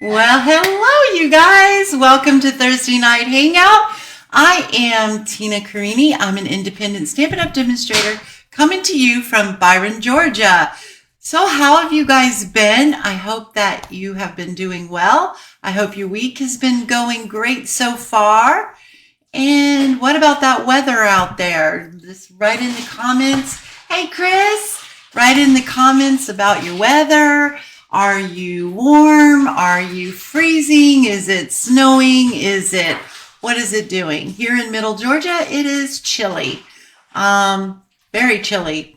Well, hello, you guys. Welcome to Thursday Night Hangout. I am Tina Carini. I'm an independent Stampin' Up! Demonstrator coming to you from Byron, Georgia. So how have you guys been? I hope that you have been doing well. I hope your week has been going great so far. And what about that weather out there? Just write in the comments. Hey, Chris, write in the comments about your weather. Are you warm? Are you freezing? Is it snowing? What is it doing? Here in Middle Georgia, it is chilly. Very chilly.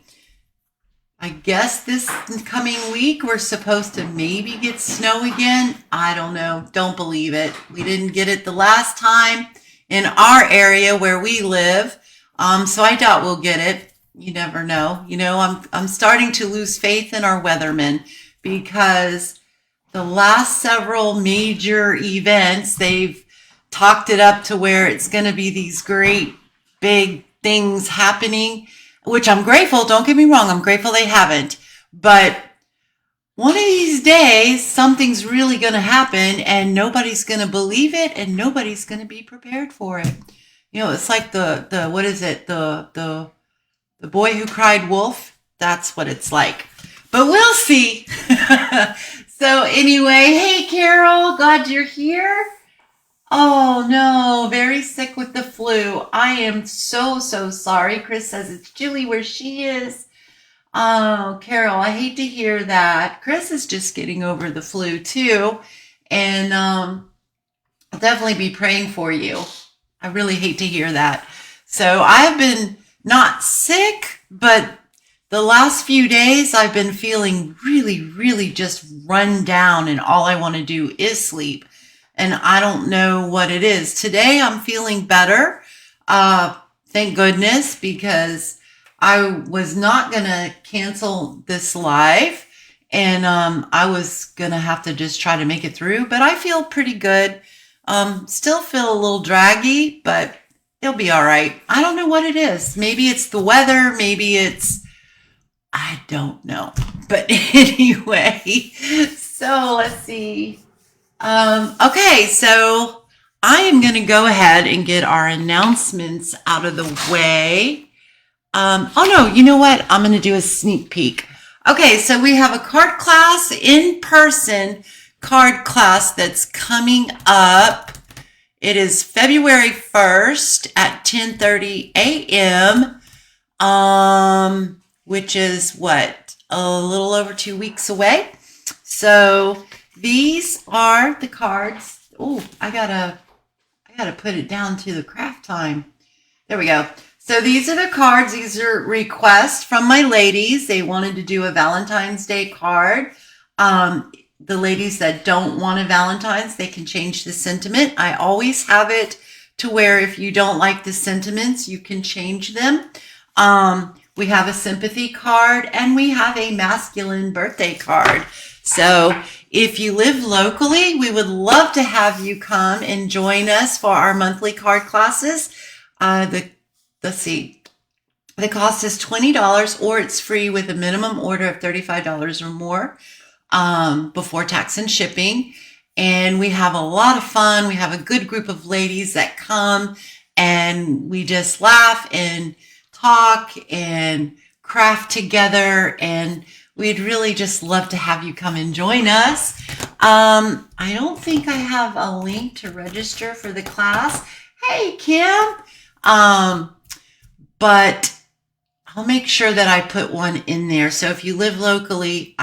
I guess this coming week we're supposed to maybe get snow again. I don't know. Don't believe it. We didn't get it the last time in our area where we live. So I doubt we'll get it. You never know. I'm starting to lose faith in our weathermen because the last several major events, they've talked it up to where it's going to be these great big things happening, which I'm grateful. Don't get me wrong. I'm grateful they haven't. But one of these days, something's really going to happen and nobody's going to believe it and nobody's going to be prepared for it. It's like what is it? The boy who cried wolf. That's what it's like. But we'll see. So anyway, hey, Carol, glad you're here. Oh no, very sick with the flu. I am so sorry. Chris says it's chilly where she is. Oh, Carol, I hate to hear that. Chris is just getting over the flu too. And I'll definitely be praying for you. I really hate to hear that. So I've been not sick, but the last few days I've been feeling really just run down and all I want to do is sleep. And I don't know what it is. Today I'm feeling better. Thank goodness, because I was not going to cancel this live and I was going to have to just try to make it through, but I feel pretty good. Still feel a little draggy, but it'll be all right. I don't know what it is. Maybe it's the weather. Maybe I don't know. But anyway, so let's see. Okay, so I am going to go ahead and get our announcements out of the way. Oh no, you know what? I'm going to do a sneak peek. Okay, so we have a card class, in-person card class that's coming up. It is February 1st at 10:30 a.m., which is what, a little over 2 weeks away. So these are the cards. Oh, I gotta put it down to the craft time. There we go. So these are the cards. These are requests from my ladies. They wanted to do a Valentine's Day card. The ladies that don't want a Valentine's, they can change the sentiment. I always have it to where if you don't like the sentiments, you can change them. We have a sympathy card and we have a masculine birthday card. So if you live locally, we would love to have you come and join us for our monthly card classes. Let's see. The cost is $20 or it's free with a minimum order of $35 or more before tax and shipping. And we have a lot of fun. We have a good group of ladies that come and we just laugh and talk and craft together, and we'd really just love to have you come and join us. I don't think I have a link to register for the class. Hey, Kim. But I'll make sure that I put one in there. So if you live locally,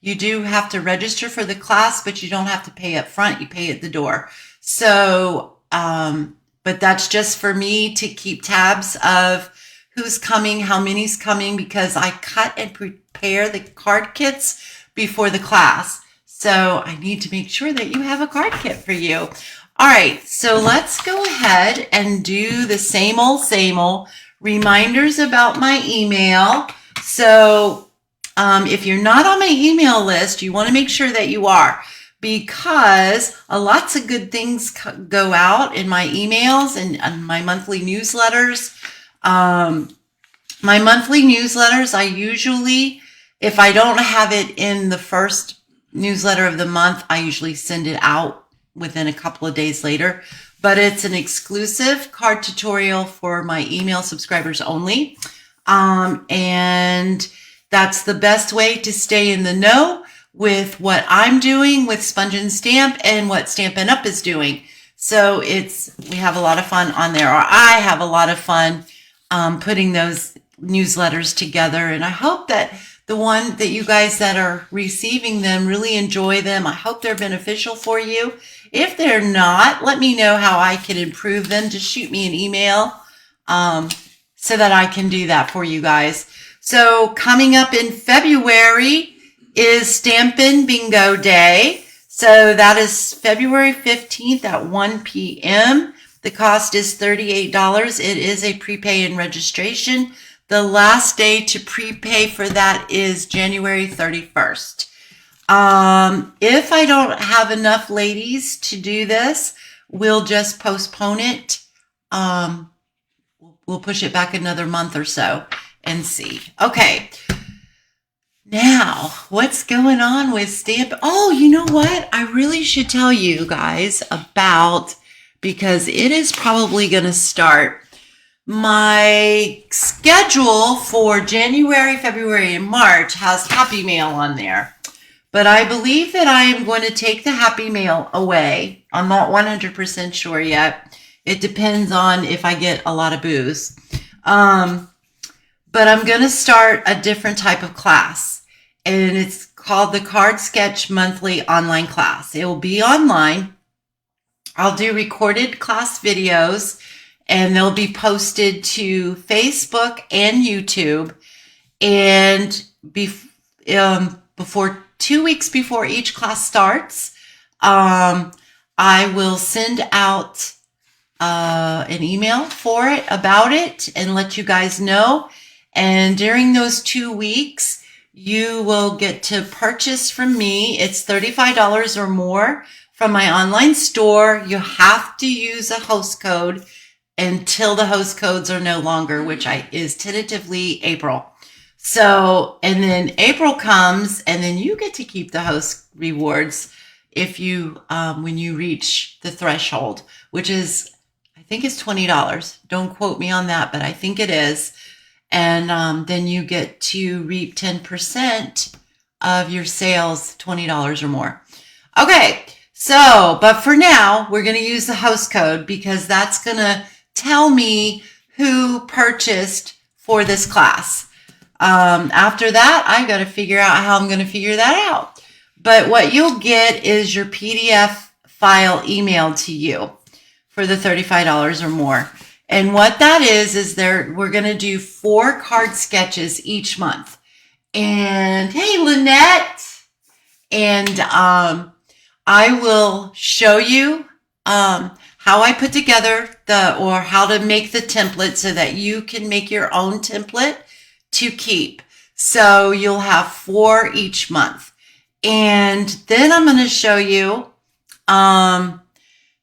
you do have to register for the class, but you don't have to pay up front. You pay at the door. So, but that's just for me to keep tabs of who's coming, how many's coming, because I cut and prepare the card kits before the class. So I need to make sure that you have a card kit for you. All right, so let's go ahead and do the same old reminders about my email. So if you're not on my email list, you want to make sure that you are, because lots of good things go out in my emails and my monthly newsletters. My monthly newsletters, I usually, if I don't have it in the first newsletter of the month, I usually send it out within a couple of days later. But it's an exclusive card tutorial for my email subscribers only. And that's the best way to stay in the know with what I'm doing with Sponge and Stamp and what Stampin' Up! Is doing. So we have a lot of fun on there, or I have a lot of fun putting those newsletters together. And I hope that the one that you guys that are receiving them really enjoy them. I hope they're beneficial for you. If they're not, let me know how I can improve them. Just shoot me an email so that I can do that for you guys. So coming up in February is Stampin' Bingo Day. So that is February 15th at 1 p.m. The cost is $38. It is a prepay and registration. The last day to prepay for that is January 31st. If I don't have enough ladies to do this, we'll just postpone it. We'll push it back another month or so and see. Okay. Now, what's going on with Stamp? Oh, you know what? I really should tell you guys about, because it is probably going to start. My schedule for January, February, and March has Happy Mail on there. But I believe that I am going to take the Happy Mail away. I'm not 100% sure yet. It depends on if I get a lot of booze. But I'm going to start a different type of class. And it's called the Card Sketch Monthly Online Class. It will be online. I'll do recorded class videos, and they'll be posted to Facebook and YouTube. And before 2 weeks before each class starts, I will send out an email for it, about it, and let you guys know. And during those 2 weeks, you will get to purchase from me. It's $35 or more from my online store. You have to use a host code until the host codes are no longer, which is tentatively April. So, and then April comes, and then you get to keep the host rewards if you, when you reach the threshold, which is, I think it's $20. Don't quote me on that, but I think it is. And then you get to reap 10% of your sales, $20 or more. Okay, so, but for now, we're going to use the host code because that's going to tell me who purchased for this class. After that, I got to figure out how I'm going to figure that out. But what you'll get is your PDF file emailed to you for the $35 or more. And what that is we're going to do 4 card sketches each month. And hey, Lynette. And I will show you how I put together or how to make the template so that you can make your own template to keep. So you'll have 4 each month. And then I'm going to show you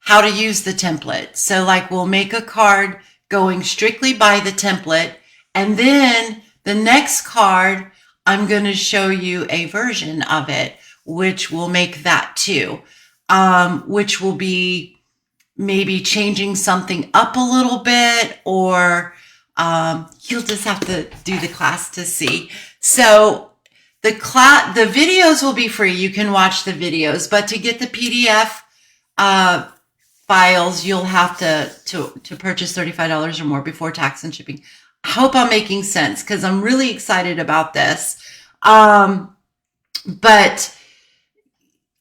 how to use the template. So like we'll make a card going strictly by the template. And then the next card, I'm going to show you a version of it, which will make that too, which will be maybe changing something up a little bit, or you'll just have to do the class to see. So the videos will be free. You can watch the videos, but to get the PDF files, you'll have to purchase $35 or more before tax and shipping. I hope I'm making sense because I'm really excited about this. But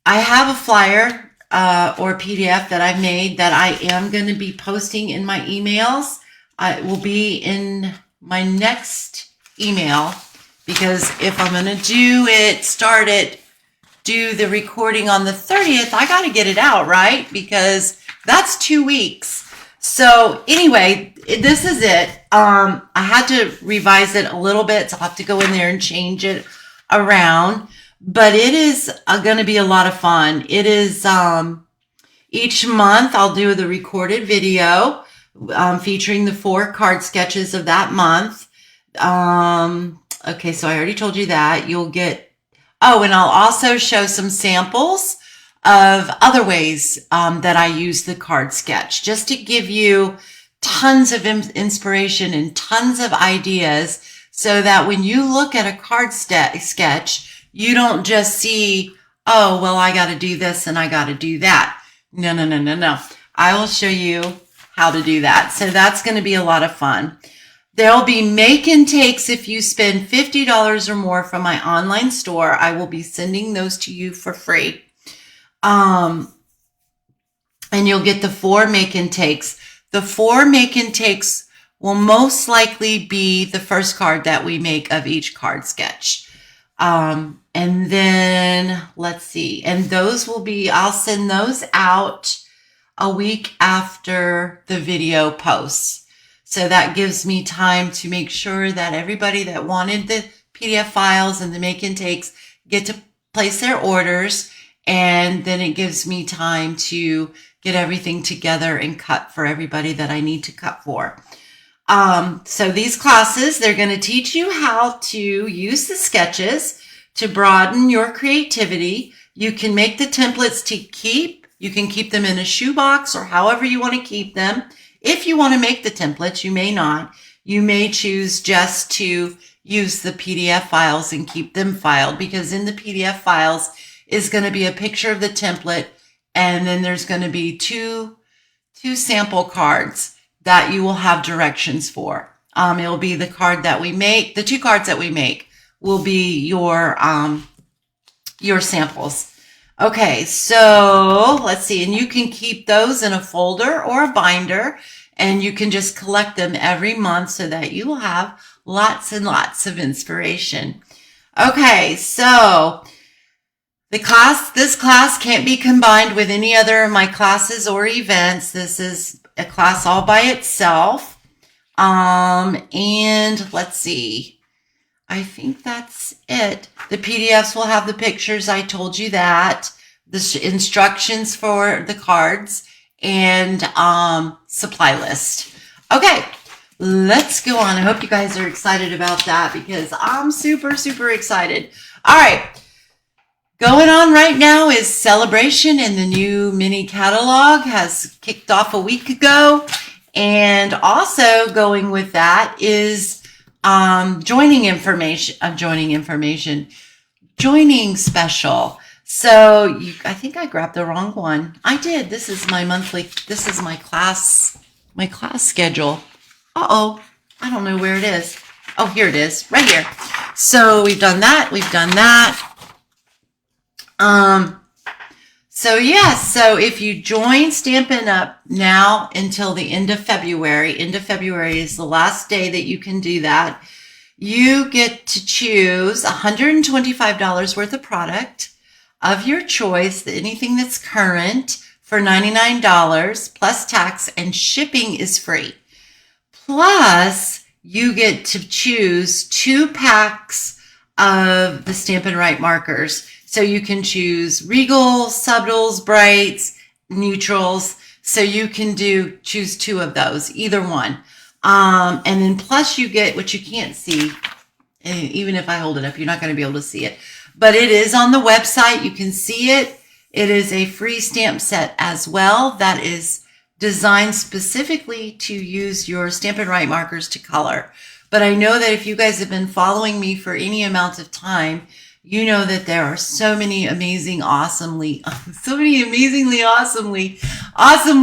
I have a flyer or PDF that I've made that I am going to be posting in my emails. It will be in my next email, because if I'm going to do the recording on the 30th, I got to get it out, right? Because that's 2 weeks. So anyway, this is it. I had to revise it a little bit, so I'll have to go in there and change it around. But it is going to be a lot of fun. It is each month I'll do the recorded video featuring the 4 card sketches of that month. Okay, so I already told you that. You'll get Oh, and I'll also show some samples of other ways that I use the card sketch, just to give you tons of inspiration and tons of ideas, so that when you look at a card sketch, you don't just see, oh, well, I got to do this and I got to do that. No, no, no, no, no. I will show you how to do that. So that's going to be a lot of fun. There'll be make and takes if you spend $50 or more from my online store. I will be sending those to you for free. And you'll get the 4 make and takes. The 4 make and takes will most likely be the first card that we make of each card sketch. And then let's see, and those will be, I'll send those out a week after the video posts. So that gives me time to make sure that everybody that wanted the PDF files and the make and takes get to place their orders. And then it gives me time to get everything together and cut for everybody that I need to cut for. So these classes, they're going to teach you how to use the sketches to broaden your creativity. You can make the templates to keep. You can keep them in a shoebox or however you want to keep them. If you want to make the templates, you may not. You may choose just to use the PDF files and keep them filed, because in the PDF files is going to be a picture of the template, and then there's going to be two sample cards that you will have directions for. It'll be the card that we make. The 2 cards that we make will be your samples. Okay, so let's see, and you can keep those in a folder or a binder, and you can just collect them every month so that you will have lots and lots of inspiration. Okay, so this class can't be combined with any other of my classes or events. This is a class all by itself. And let's see, I think that's it. The PDFs will have the pictures. I told you that. The instructions for the cards and supply list. Okay, let's go on. I hope you guys are excited about that, because I'm super, super excited. All right, going on right now is Celebration, and the new mini catalog has kicked off a week ago. And also going with that is joining special. So I think I grabbed the wrong one. I did. This is my class schedule. Uh-oh, I don't know where it is. Oh, here it is, right here. So we've done that. So yes, so if you join Stampin' Up! Now until the end of February is the last day that you can do that, you get to choose $125 worth of product of your choice, anything that's current, for $99 plus tax, and shipping is free. Plus, you get to choose 2 packs of the Stampin' Write markers. So you can choose Regal, Subtles, Brights, Neutrals. So you can choose 2 of those, either one. And then plus you get what you can't see. Even if I hold it up, you're not going to be able to see it. But it is on the website. You can see it. It is a free stamp set as well that is designed specifically to use your Stampin' Write markers to color. But I know that if you guys have been following me for any amount of time, you know that there are so many awesome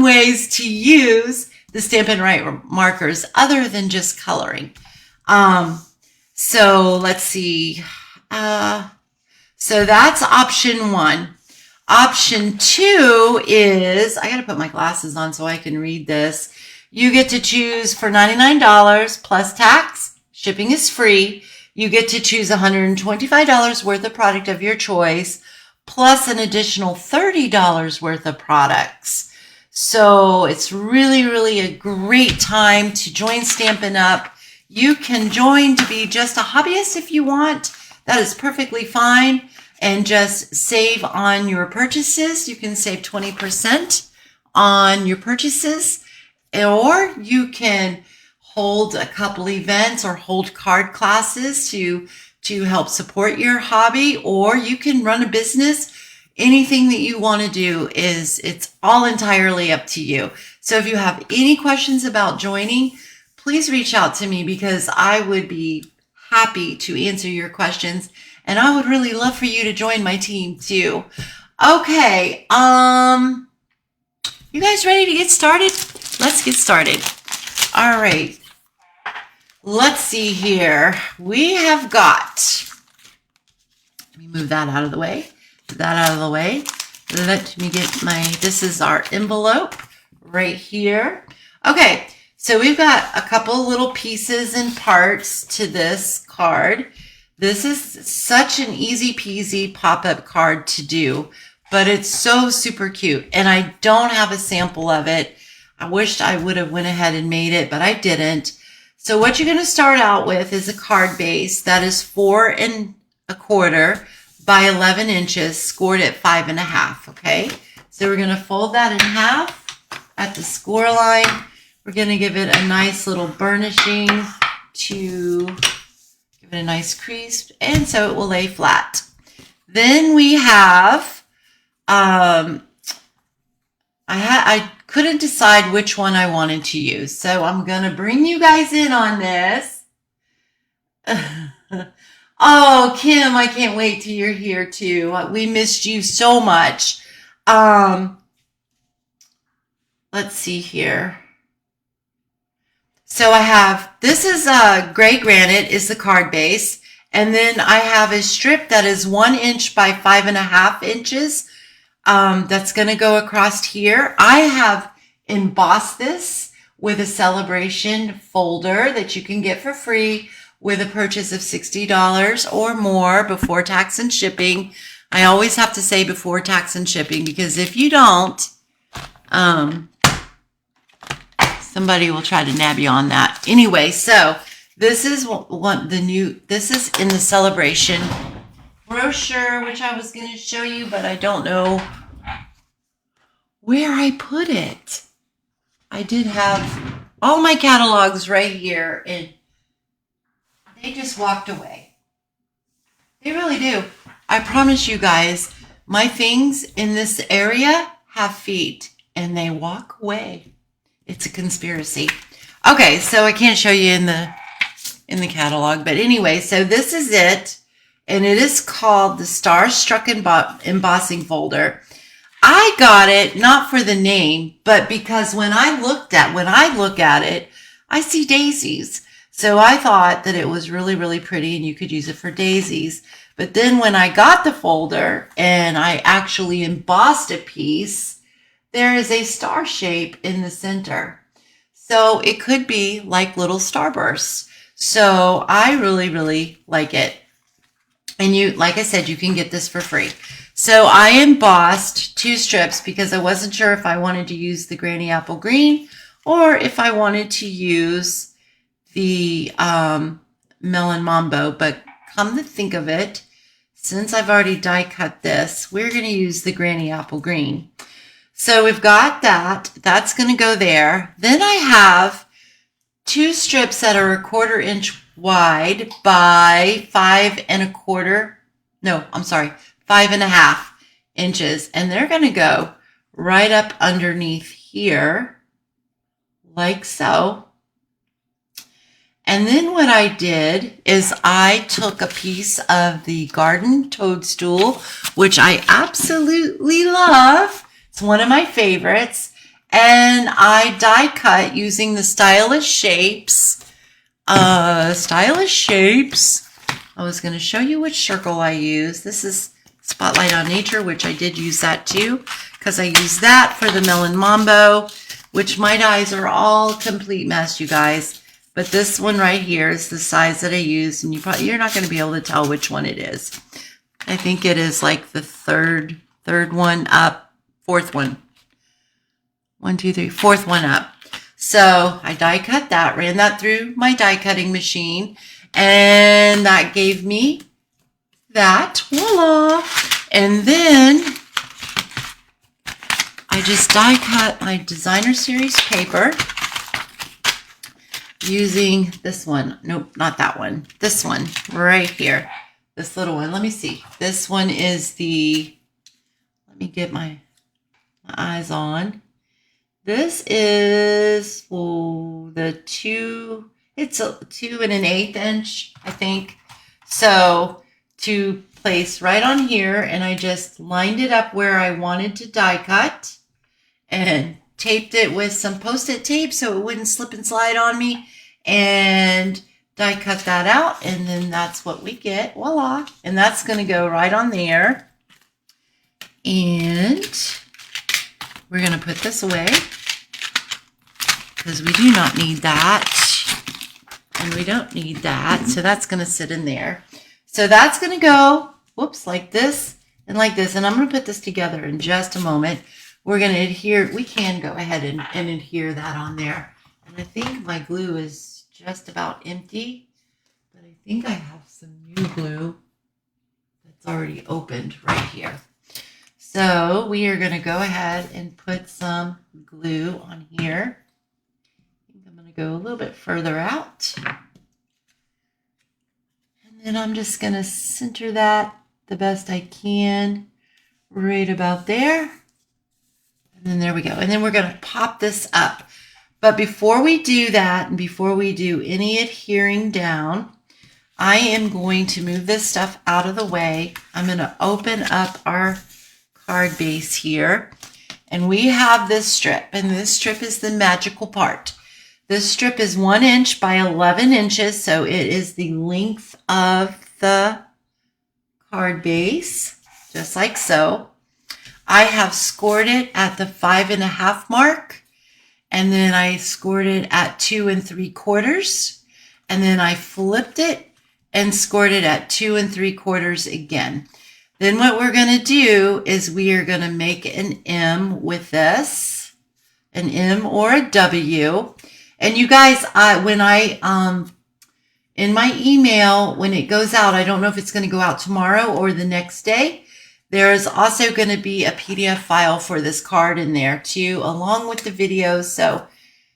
ways to use the Stampin' Write markers other than just coloring. So let's see. So that's option 1. Option 2 is, I got to put my glasses on so I can read this. You get to choose for $99 plus tax. Shipping is free. You get to choose $125 worth of product of your choice, plus an additional $30 worth of products. So it's really, really a great time to join Stampin' Up! You can join to be just a hobbyist if you want. That is perfectly fine. And just save on your purchases. You can save 20% on your purchases. Or you can hold a couple events or hold card classes to to help support your hobby, or you can run a business. Anything that you want to do it's all entirely up to you. So if you have any questions about joining, please reach out to me because I would be happy to answer your questions. And I would really love for you to join my team too. Okay, you guys ready to get started? Let's get started. All right, let's see here. We have got, let me move that out of the way. That out of the way. Let me get this is our envelope right here. Okay, so we've got a couple little pieces and parts to this card. This is such an easy peasy pop-up card to do, but it's so super cute. And I don't have a sample of it. I wished I would have went ahead and made it, but I didn't. So what you're going to start out with is a card base that is 4 1/4 by 11 inches, scored at 5 1/2. Okay, so we're going to fold that in half at the score line. We're going to give it a nice little burnishing to give it a nice crease, and so it will lay flat. Then we have, I couldn't decide which one I wanted to use, so I'm going to bring you guys in on this. Oh, Kim, I can't wait till you're here too. We missed you so much. Let's see here. So I have, this is gray granite is the card base. And then I have a strip that is 1 inch by 5 1/2 inches. That's going to go across here. I have embossed this with a celebration folder that you can get for free with a purchase of $60 or more before tax and shipping. I always have to say before tax and shipping, because if you don't, somebody will try to nab you on that. Anyway, so this is this is in the celebration brochure, which I was going to show you, but I don't know where I put it. I did have all my catalogs right here, and they just walked away. They really do. I promise you guys, my things in this area have feet, and they walk away. It's a conspiracy. Okay, so I can't show you in the catalog, but anyway, so this is it, and it is called the Starstruck Embossing Folder. I got it not for the name, but because when I look at it, I see daisies. So I thought that it was really, really pretty and you could use it for daisies. But then when I got the folder and I actually embossed a piece, there is a star shape in the center. So it could be like little starbursts. So I really, really like it. And you, like I said, you can get this for free. So I embossed 2 strips because I wasn't sure if I wanted to use the Granny Apple Green or if I wanted to use the Melon Mambo. But come to think of it, since I've already die cut this, we're going to use the Granny Apple Green. So we've got that. That's going to go there. Then I have 2 strips that are 1/4 inch wide by 5 1/4. No, I'm sorry, 5 1/2 inches. And they're going to go right up underneath here, like so. And then what I did is I took a piece of the garden toadstool, which I absolutely love. It's one of my favorites. And I die cut using the Stylish Shapes. I was going to show you which circle I use. This is Spotlight on Nature, which I did use that too, because I used that for the Melon Mambo, which my dies are all complete mess, you guys. But this one right here is the size that I use, and you're not going to be able to tell which one it is. I think it is like the third one up, fourth one. 1, 2, 3, fourth one up. So I die cut that, ran that through my die cutting machine, and that gave me that. Voila! And then I just die cut my designer series paper. using this one. Nope, not that one. This one right here. This little one. Let me see. This one is the, let me get my eyes on. This is the 2, it's a 2 1/8 inch, I think. So to place right on here, and I just lined it up where I wanted to die cut and taped it with some Post-it tape so it wouldn't slip and slide on me, and die cut that out, and then that's what we get. Voila. And that's going to go right on there. And we're going to put this away because we do not need that. And we don't need that. So that's going to sit in there. So that's going to go, whoops, like this and like this. And I'm going to put this together in just a moment. We're going to adhere. We can go ahead and adhere that on there. And I think my glue is just about empty. But I think I have some new glue that's already opened right here. So we are going to go ahead and put some glue on here. I think I'm going to go a little bit further out. And then I'm just going to center that the best I can right about there. And then there we go. And then we're going to pop this up. But before we do that, and before we do any adhering down, I am going to move this stuff out of the way. I'm going to open up our card base here, and we have this strip, and this strip is the magical part. This strip is 1 inch by 11 inches, so it is the length of the card base, just like so. I have scored it at the 5.5 mark, and then I scored it at 2 3/4, and then I flipped it and scored it at 2 3/4 again. Then what we're going to do is we are going to make an M with this, an M or a W. And you guys, when in my email, when it goes out, I don't know if it's going to go out tomorrow or the next day. There is also going to be a PDF file for this card in there too, along with the video. So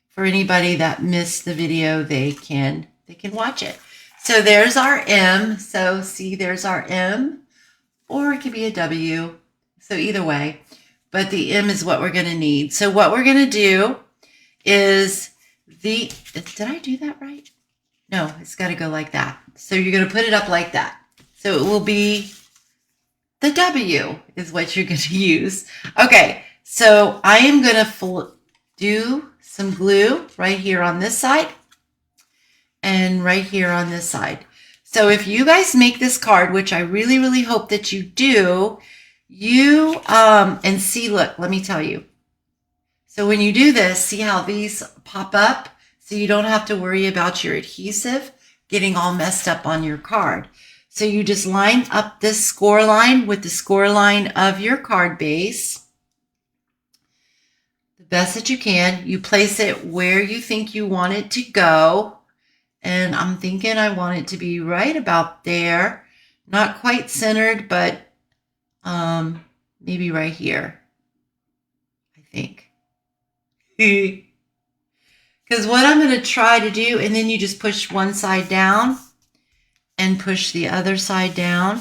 for anybody that missed the video, they can watch it. So there's our M. So see, there's our M. Or it could be a W, so either way. But the M is what we're going to need. So what we're going to do is did I do that right? No, it's got to go like that. So you're going to put it up like that. So it will be the W is what you're going to use. Okay, so I am going to do some glue right here on this side and right here on this side. So if you guys make this card, which I really, really hope that you do, and see, look, let me tell you. So when you do this, see how these pop up? So you don't have to worry about your adhesive getting all messed up on your card. So you just line up this score line with the score line of your card base the best that you can. You place it where you think you want it to go. And I'm thinking I want it to be right about there. Not quite centered, but maybe right here, I think. Because what I'm going to try to do, and then you just push one side down and push the other side down,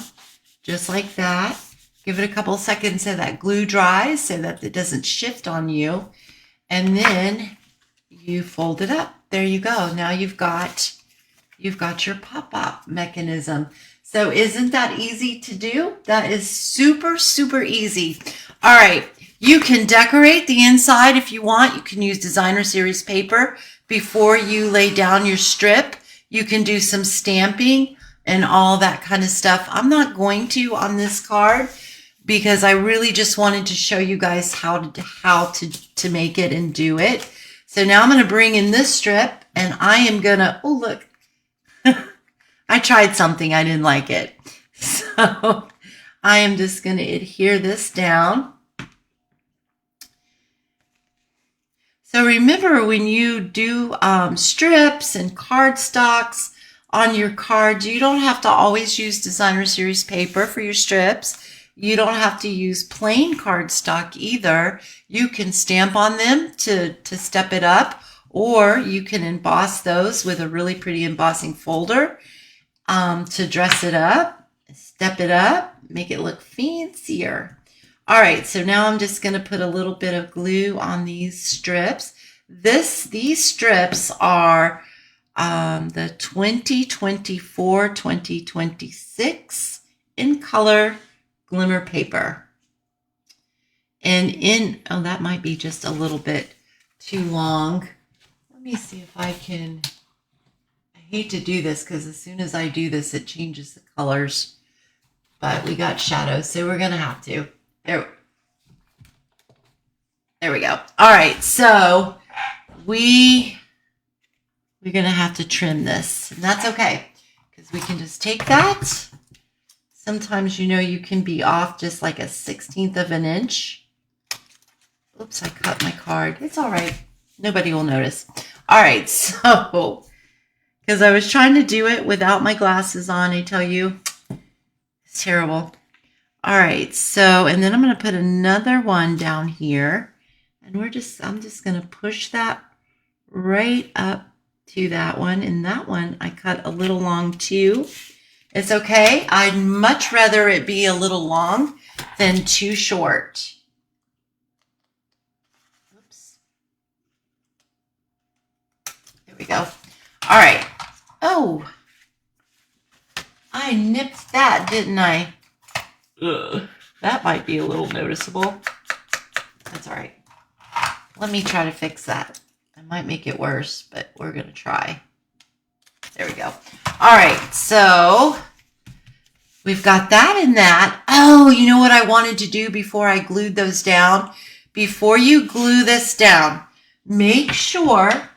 just like that. Give it a couple seconds so that glue dries so that it doesn't shift on you. And then you fold it up. There you go. Now you've got your pop-up mechanism. So isn't that easy to do? That is super, super easy. All right. You can decorate the inside if you want. You can use designer series paper before you lay down your strip. You can do some stamping and all that kind of stuff. I'm not going to on this card because I really just wanted to show you guys how to make it and do it. So now I'm going to bring in this strip, and I am going to, oh, look, I tried something. I didn't like it. So I am just going to adhere this down. So remember, when you do strips and cardstocks on your cards, you don't have to always use designer series paper for your strips. You don't have to use plain cardstock either. You can stamp on them to step it up, Or you can emboss those with a really pretty embossing folder to dress it up, step it up, make it look fancier. All right, so now I'm just going to put a little bit of glue on these strips. These strips are the 2024-2026 in color glimmer paper. And oh, that might be just a little bit too long. Let me see if I can, I hate to do this because as soon as I do this, it changes the colors. But we got shadows, so we're going to have to. There we go. All right, so we're going to have to trim this, and that's okay because we can just take that. Sometimes, you know, you can be off just like a 1/16 of an inch. Oops, I cut my card. It's all right. Nobody will notice. All right, so because I was trying to do it without my glasses on, I tell you, it's terrible. All right, so, and then I'm going to put another one down here, and I'm just going to push that right up to that one, and that one I cut a little long too. It's okay. I'd much rather it be a little long than too short. Oops. There we go. All right. Oh, I nipped that, didn't I? Ugh. That might be a little noticeable. That's all right. Let me try to fix that. I might make it worse, but we're going to try. There we go. All right, so we've got that and that. Oh, you know what I wanted to do before I glued those down? Before you glue this down, make sure,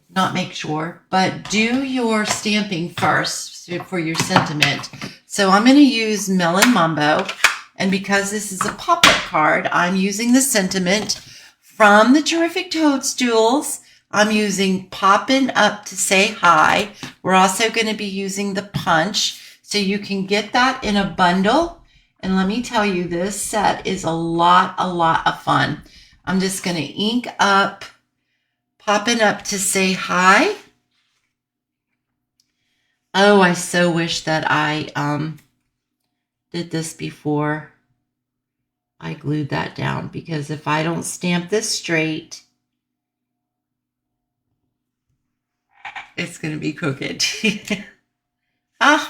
not make sure, but do your stamping first for your sentiment. So I'm going to use Melon Mambo, and because this is a pop-up card, I'm using the sentiment from the Terrific Toadstools. I'm using Poppin' Up to Say Hi. We're also going to be using the punch, so you can get that in a bundle. And let me tell you, this set is a lot of fun. I'm just going to ink up Poppin' Up to Say Hi. Oh, I so wish that I did this before I glued that down, because if I don't stamp this straight, it's going to be crooked.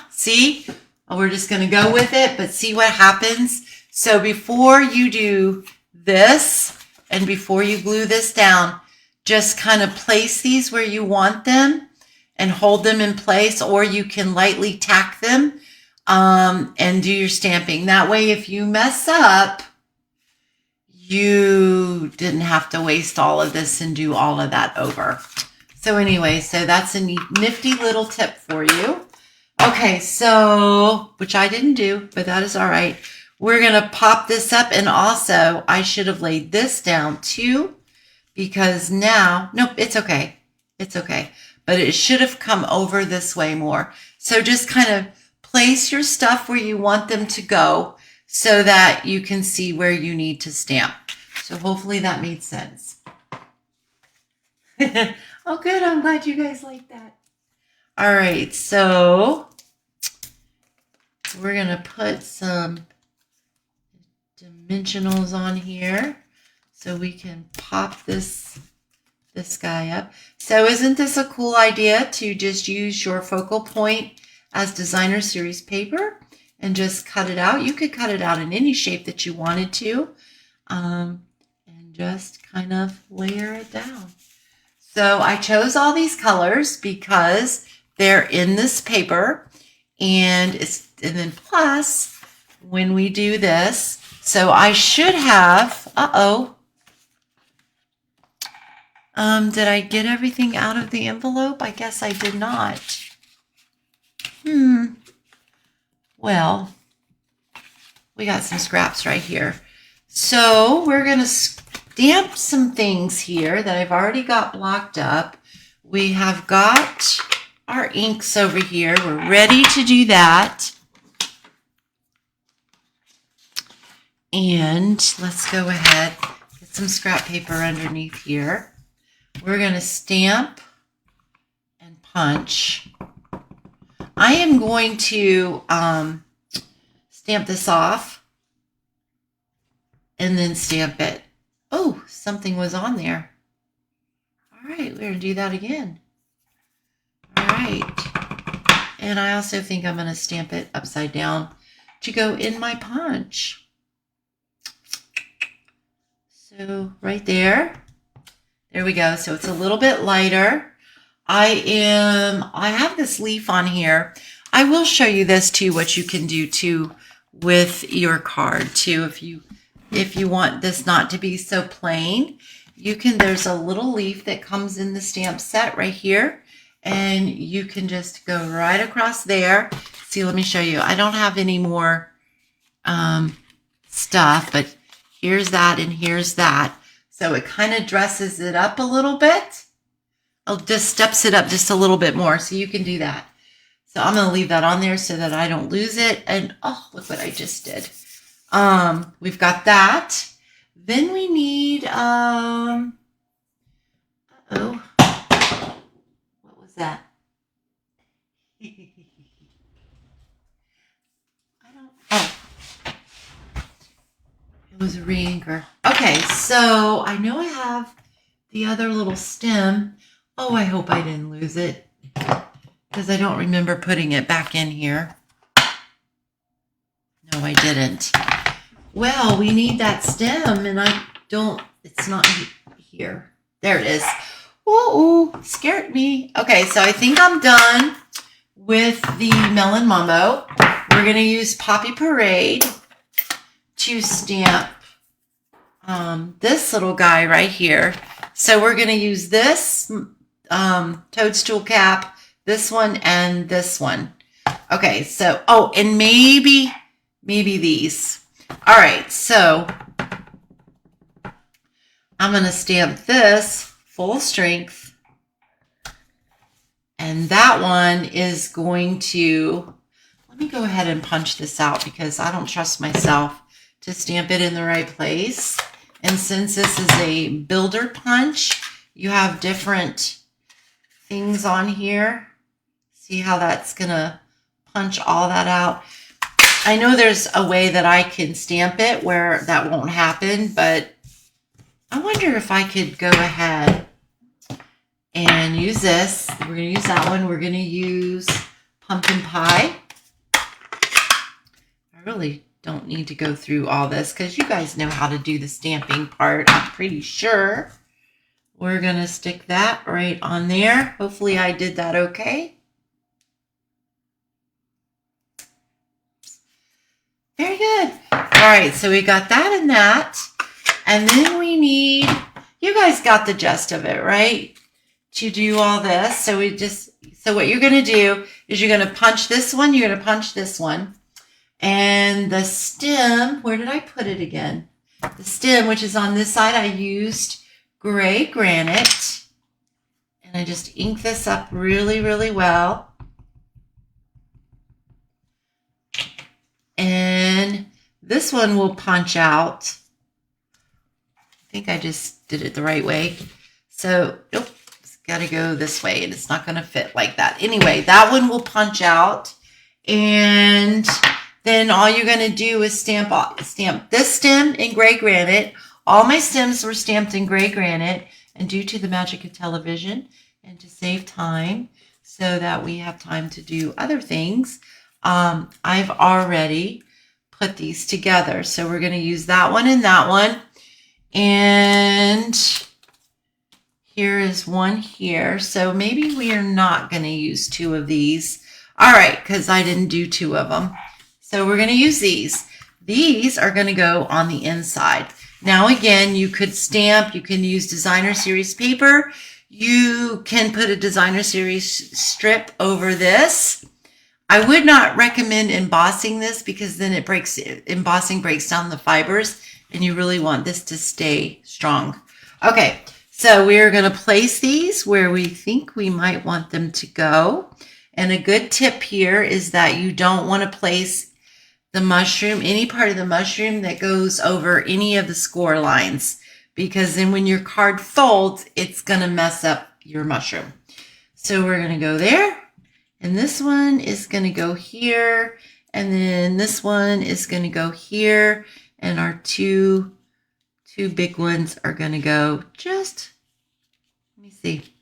See? Oh, we're just going to go with it, but see what happens. So before you do this and before you glue this down, just kind of place these where you want them and hold them in place, or you can lightly tack them and do your stamping. That way, if you mess up, you didn't have to waste all of this and do all of that over. So anyway, so that's a nifty little tip for you. Okay, so, which I didn't do, but that is all right. We're going to pop this up, and also I should have laid this down too, because now, nope, it's okay. It's okay. But it should have come over this way more. So just kind of place your stuff where you want them to go so that you can see where you need to stamp. So hopefully that made sense. Oh, good. I'm glad you guys like that. All right, so we're going to put some dimensionals on here so we can pop this guy up. So isn't this a cool idea to just use your focal point as designer series paper and just cut it out? You could cut it out in any shape that you wanted to, and just kind of layer it down. So I chose all these colors because they're in this paper, and then plus when we do this, so I should have, did I get everything out of the envelope? I guess I did not. Well, we got some scraps right here. So we're going to stamp some things here that I've already got blocked up. We have got our inks over here. We're ready to do that. And let's go ahead, get some scrap paper underneath here. we're going to stamp and punch. I am going to stamp this off and then stamp it. Oh, something was on there. All right, we're going to do that again. All right. And I also think I'm going to stamp it upside down to go in my punch. So right there. There we go. So it's a little bit lighter. I have this leaf on here. I will show you this too, what you can do too with your card too. If you want this not to be so plain, you can, there's a little leaf that comes in the stamp set right here, and you can just go right across there. See, let me show you. I don't have any more stuff, but here's that and here's that. So it kind of dresses it up a little bit. It just steps it up just a little bit more, so you can do that. So I'm going to leave that on there so that I don't lose it. And oh, look what I just did. We've got that. Then we need, what was that? It was a re-inker. Okay, so I know I have the other little stem. Oh, I hope I didn't lose it because I don't remember putting it back in here. No, I didn't. Well, we need that stem, and it's not here. There it is. Ooh, scared me. Okay, so I think I'm done with the Melon Mambo. We're going to use Poppy Parade to stamp this little guy right here. So we're going to use this toadstool cap, this one, and this one. Okay, so, oh, and maybe these. All right, so I'm going to stamp this full strength, and that one is going to, let me go ahead and punch this out because I don't trust myself to stamp it in the right place. And since this is a builder punch, you have different things on here. See how that's going to punch all that out. I know there's a way that I can stamp it where that won't happen, but I wonder if I could go ahead and use this. We're going to use that one. We're going to use pumpkin pie. I really don't need to go through all this because you guys know how to do the stamping part, I'm pretty sure. We're going to stick that right on there. Hopefully I did that okay. Very good. All right, so we got that and that. And then we need, you guys got the gist of it, right? To do all this. So what you're going to do is you're going to punch this one, you're going to punch this one. And the stem, where did I put it again? The stem, which is on this side, I used gray granite. And I just ink this up really, really well. And this one will punch out. I think I just did it the right way. So, nope, it's got to go this way, and it's not going to fit like that. Anyway, that one will punch out. And then all you're going to do is stamp this stem in gray granite. All my stems were stamped in gray granite, and due to the magic of television and to save time so that we have time to do other things, I've already put these together. So we're going to use that one and that one. And here is one here. So maybe we are not going to use two of these. All right, because I didn't do two of them. So we're going to use these. These are going to go on the inside. Now, again, you could stamp. You can use designer series paper. You can put a designer series strip over this. I would not recommend embossing this because then embossing breaks down the fibers, and you really want this to stay strong. Okay, so we're going to place these where we think we might want them to go. And a good tip here is that you don't want to place the mushroom, any part of the mushroom that goes over any of the score lines, because then when your card folds, it's going to mess up your mushroom. So we're going to go there, and this one is going to go here, and then this one is going to go here, and our two big ones are going to go just, let me see,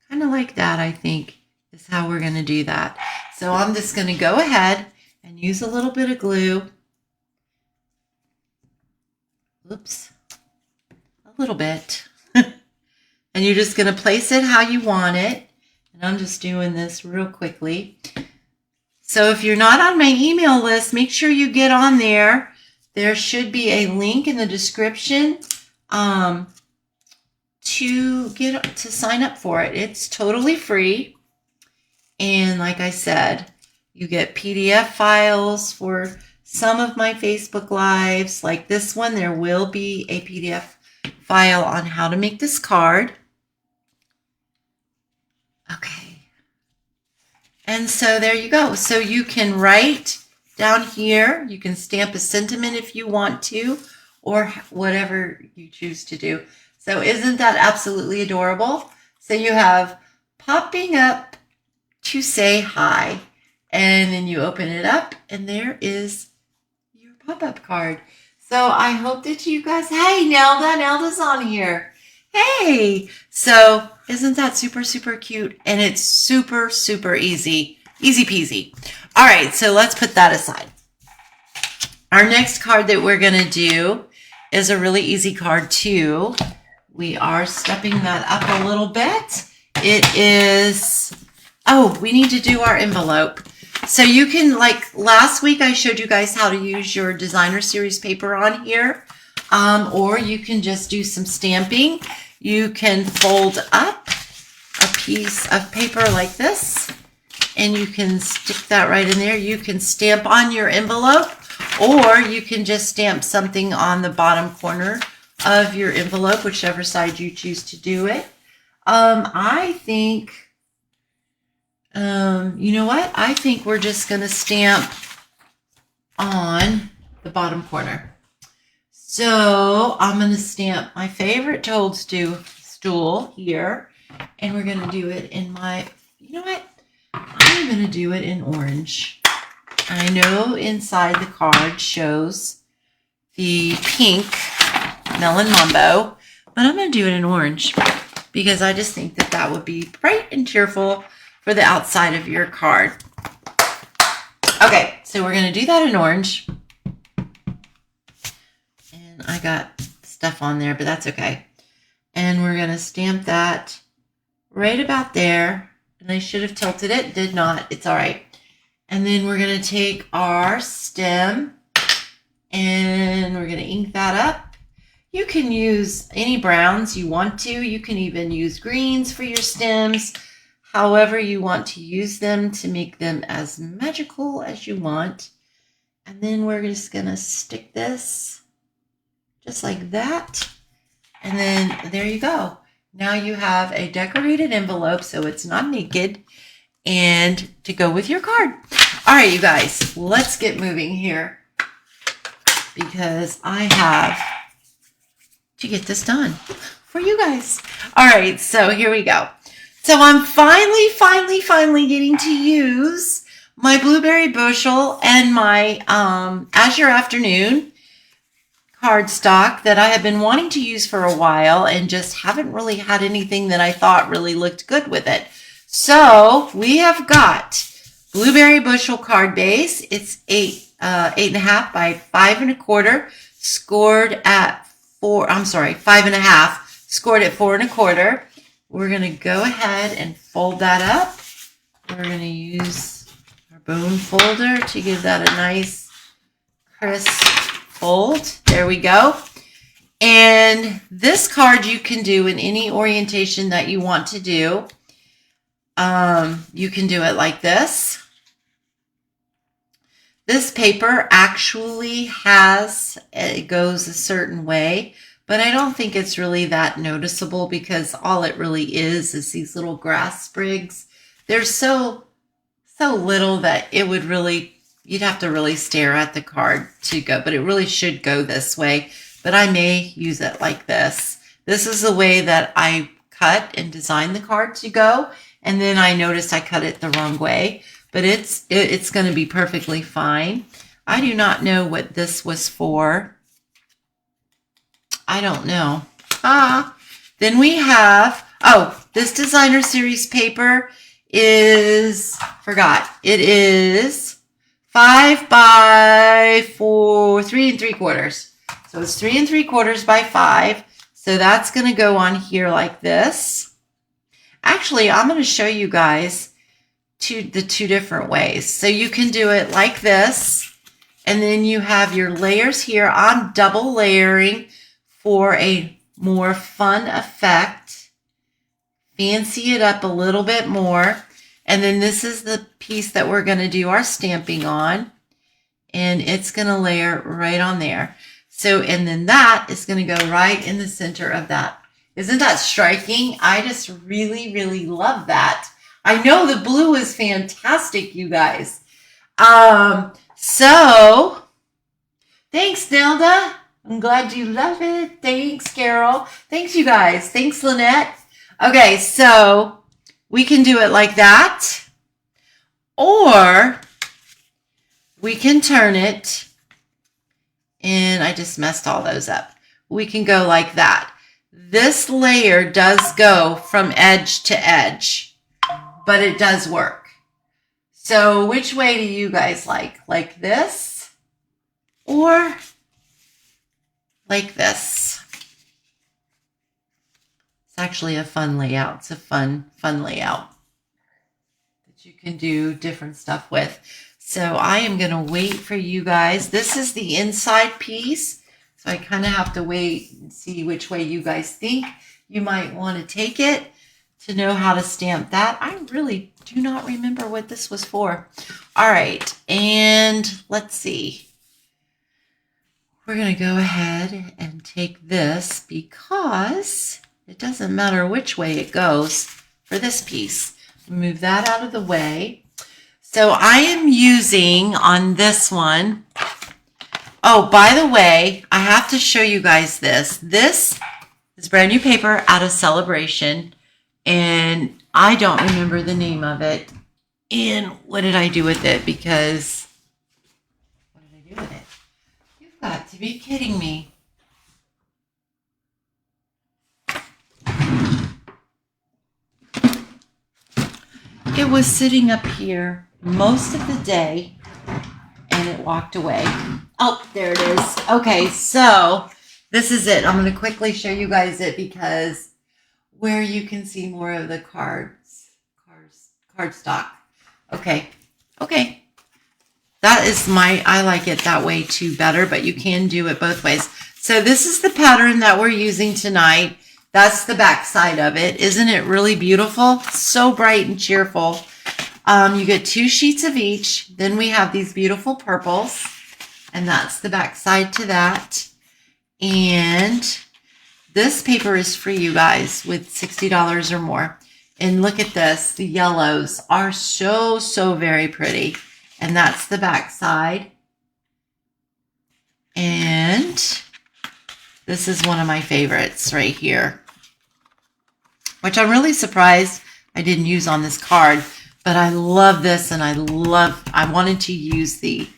kind of like that, I think, is how we're going to do that. So I'm just going to go ahead and use a little bit of glue. Oops, a little bit. And you're just going to place it how you want it. And I'm just doing this real quickly. So if you're not on my email list, make sure you get on there. There should be a link in the description to sign up for it. It's totally free. And like I said, you get PDF files for some of my Facebook Lives. Like this one, there will be a PDF file on how to make this card. Okay. And so there you go. So you can write down here. You can stamp a sentiment if you want to, or whatever you choose to do. So isn't that absolutely adorable? So you have popping up to say hi, and then you open it up, and there is your pop-up card. So I hope that you guys, hey, Nelda's on here. Hey, so isn't that super, super cute? And it's super, super easy. Easy peasy. All right, so let's put that aside. Our next card that we're going to do is a really easy card too. We are stepping that up a little bit. It is, oh, we need to do our envelope. So you can, like last week, I showed you guys how to use your designer series paper on here. Or you can just do some stamping. You can fold up a piece of paper like this, and you can stick that right in there. You can stamp on your envelope, or you can just stamp something on the bottom corner of your envelope, whichever side you choose to do it. I think, you know what? I think we're just going to stamp on the bottom corner. So I'm going to stamp my favorite toadstool here, and we're going to do it in my, you know what? I'm going to do it in orange. I know inside the card shows the pink Melon Mambo, but I'm going to do it in orange because I just think that that would be bright and cheerful for the outside of your card. Okay, so we're going to do that in orange. And I got stuff on there, but that's okay. And we're going to stamp that right about there. And I should have tilted it, did not. It's all right. And then we're going to take our stem and we're going to ink that up. You can use any browns you want to. You can even use greens for your stems, however you want to use them to make them as magical as you want. And then we're just going to stick this just like that. And then there you go. Now you have a decorated envelope, so it's not naked, and to go with your card. All right, you guys, let's get moving here because I have to get this done for you guys. All right, so here we go. So I'm finally getting to use my blueberry bushel and my Azure Afternoon cardstock that I have been wanting to use for a while and just haven't really had anything that I thought really looked good with it. So we have got blueberry bushel card base. It's 8.5 by 5 1/4, scored at 5.5, scored at 4 1/4. We're going to go ahead and fold that up. We're going to use our bone folder to give that a nice crisp fold. There we go. And this card you can do in any orientation that you want to do. You can do it like this. This paper actually it goes a certain way, but I don't think it's really that noticeable because all it really is these little grass sprigs. They're so little that it would really, you'd have to really stare at the card to go, but it really should go this way. but I may use it like this. This is the way that I cut and design the card to go. And then I noticed I cut it the wrong way, but it's going to be perfectly fine. I do not know what this was for. I don't know. Then we have, this designer series paper is, forgot, it is 5 by 4, 3 3/4. So it's 3 3/4 by 5. So that's going to go on here like this. Actually, I'm going to show you guys the two different ways. So you can do it like this, and then you have your layers here. I'm double layering for a more fun effect. Fancy it up a little bit more. And then this is the piece that we're going to do our stamping on, and it's going to layer right on there. So, and then that is going to go right in the center of that. Isn't that striking? I just really, really love that. I know the blue is fantastic, you guys. So, thanks, Nelda. I'm glad you love it. Thanks, Carol. Thanks, you guys. Thanks, Lynette. Okay, so we can do it like that, or we can turn it, and I just messed all those up. We can go like that. This layer does go from edge to edge, but it does work. So which way do you guys like? Like this or like this? It's actually a fun layout. It's a fun layout that you can do different stuff with. So I am going to wait for you guys. This is the inside piece. So I kind of have to wait and see which way you guys think you might want to take it to know how to stamp that. I really do not remember what this was for. All right, and let's see. We're going to go ahead and take this because it doesn't matter which way it goes for this piece. Move that out of the way. So I am using on this one. Oh, by the way, I have to show you guys this. This is brand new paper out of Celebration, and I don't remember the name of it. And what did I do with it? Because, what did I do with it? You've got to be kidding me. It was sitting up here most of the day, and it walked away. Oh, there it is. Okay, so this is it. I'm going to quickly show you guys it because where you can see more of the cardstock. Okay. That is I like it that way too better, but you can do it both ways. So this is the pattern that we're using tonight. That's the back side of it. Isn't it really beautiful? So bright and cheerful. You get 2 sheets of each. Then we have these beautiful purples, and that's the back side to that. And this paper is free, you guys, with $60 or more. And look at this. The yellows are so, so very pretty. And that's the back side. And this is one of my favorites right here, which I'm really surprised I didn't use on this card. But I love this, and I wanted to use the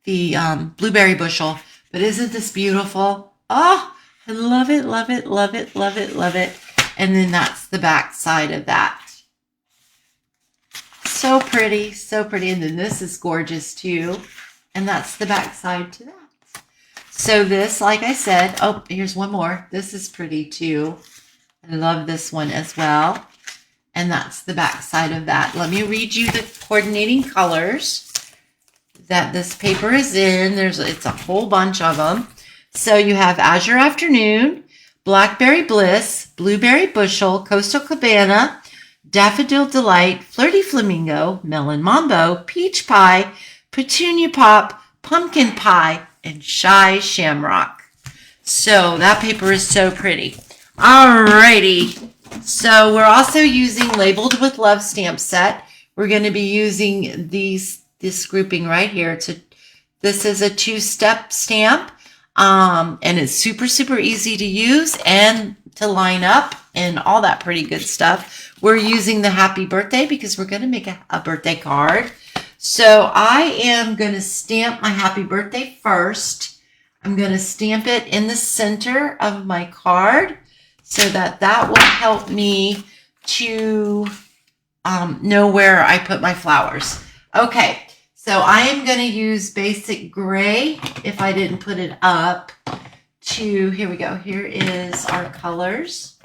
blueberry bushel. But isn't this beautiful? Oh, I love it, love it, love it, love it, love it. And then that's the back side of that. So pretty, so pretty. And then this is gorgeous too. And that's the back side to that. So this, like I said, oh, here's one more. This is pretty too. I love this one as well. And that's the back side of that. Let me read you the coordinating colors that this paper is in. It's a whole bunch of them. So you have Azure Afternoon, Blackberry Bliss, Blueberry Bushel, Coastal Cabana, Daffodil Delight, Flirty Flamingo, Melon Mambo, Peach Pie, Petunia Pop, Pumpkin Pie, and Shy Shamrock. So that paper is so pretty. Alrighty. So we're also using Labeled with Love stamp set. We're going to be using this grouping right here. This is a 2-step stamp. And it's super, super easy to use and to line up and all that pretty good stuff. We're using the happy birthday because we're going to make a birthday card. So I am going to stamp my happy birthday first. I'm going to stamp it in the center of my card so that will help me to know where I put my flowers. Okay, so I am going to use basic gray if I didn't put it up to, here we go. Here is our colors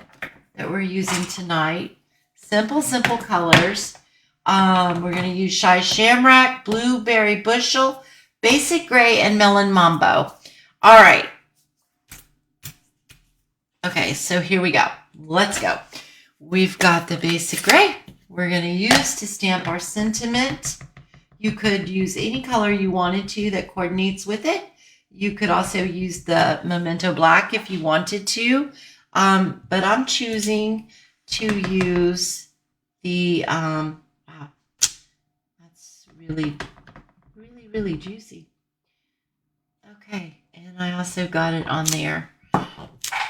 that we're using tonight. Simple, simple colors. We're going to use Shy Shamrock, Blueberry Bushel, Basic Gray, and Melon Mambo. All right. Okay, so here we go. Let's go. We've got the Basic Gray we're going to use to stamp our sentiment. You could use any color you wanted to that coordinates with it. You could also use the Memento Black if you wanted to. But I'm choosing to use the, wow, that's really, really, really juicy. Okay, and I also got it on there.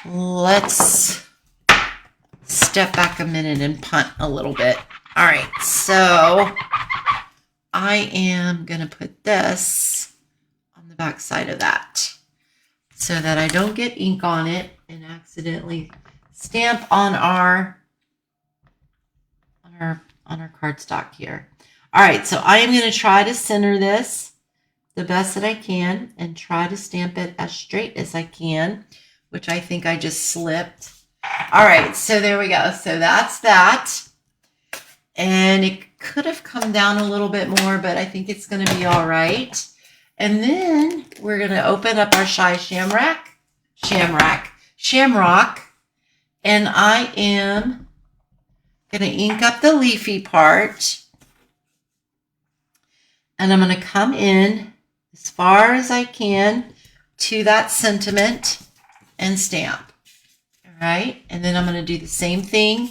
Let's step back a minute and punt a little bit. All right, so I am going to put this on the back side of that so that I don't get ink on it and accidentally stamp on our cardstock here. All right, so I am going to try to center this the best that I can and try to stamp it as straight as I can, which I think I just slipped. All right, so there we go. So that's that. And it could have come down a little bit more, but I think it's going to be all right. And then we're going to open up our Shy Shamrock. And I am going to ink up the leafy part. And I'm going to come in as far as I can to that sentiment and stamp. All right. And then I'm going to do the same thing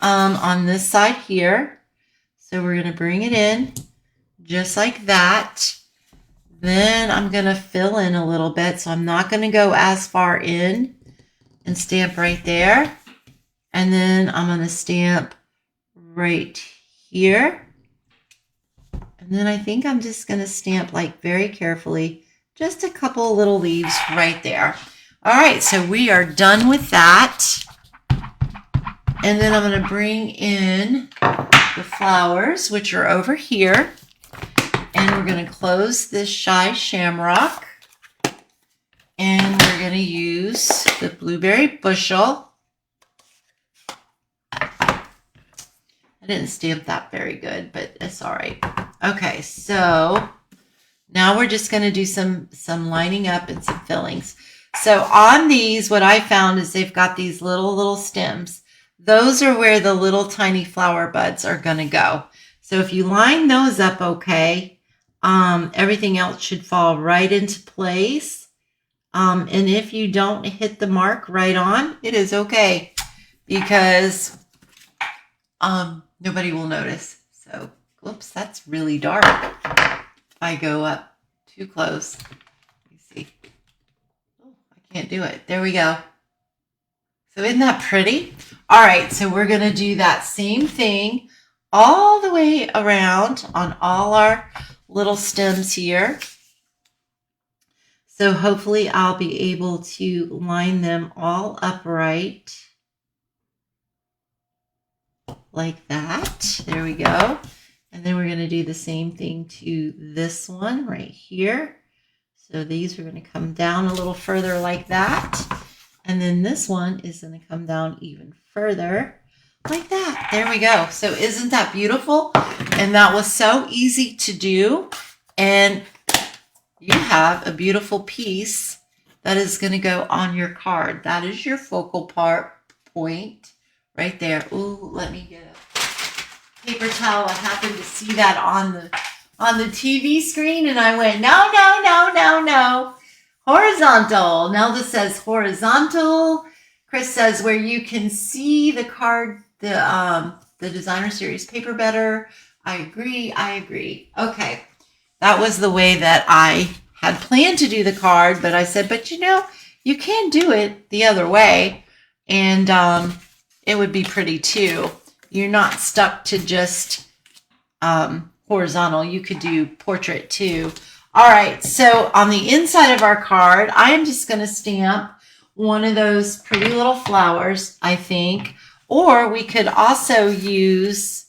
on this side here. So we're going to bring it in just like that. Then I'm going to fill in a little bit. So I'm not going to go as far in and stamp right there. And then I'm going to stamp right here. And then I think I'm just going to stamp like very carefully, just a couple little leaves right there. All right, so we are done with that. And then I'm going to bring in the flowers, which are over here. And we're going to close this Shy Shamrock. And we're going to use the Blueberry Bushel. I didn't stamp that very good, but it's all right. Okay, so now we're just going to do some lining up and some fillings. So on these, what I found is they've got these little stems. Those are where the little tiny flower buds are going to go. So if you line those up okay, everything else should fall right into place. And if you don't hit the mark right on, it is okay because nobody will notice. So, whoops, that's really dark. If I go up too close, let me see. Oh, I can't do it. There we go. So isn't that pretty? All right, so we're going to do that same thing all the way around on all our little stems here. So hopefully I'll be able to line them all upright like that. There we go. And then we're going to do the same thing to this one right here. So these are going to come down a little further like that. And then this one is going to come down even further like that. There we go. So isn't that beautiful? And that was so easy to do. And you have a beautiful piece that is going to go on your card. That is your focal point right there. Ooh, let me get a paper towel. I happened to see that on the TV screen, and I went, no, no, no, no, no. Horizontal. Nelda says horizontal. Chris says where you can see the card, the designer series paper better. I agree. Okay. That was the way that I had planned to do the card, but I said, but you know, you can do it the other way, and it would be pretty too. You're not stuck to just horizontal. You could do portrait too. All right, so on the inside of our card, I am just going to stamp one of those pretty little flowers, I think. Or we could also use,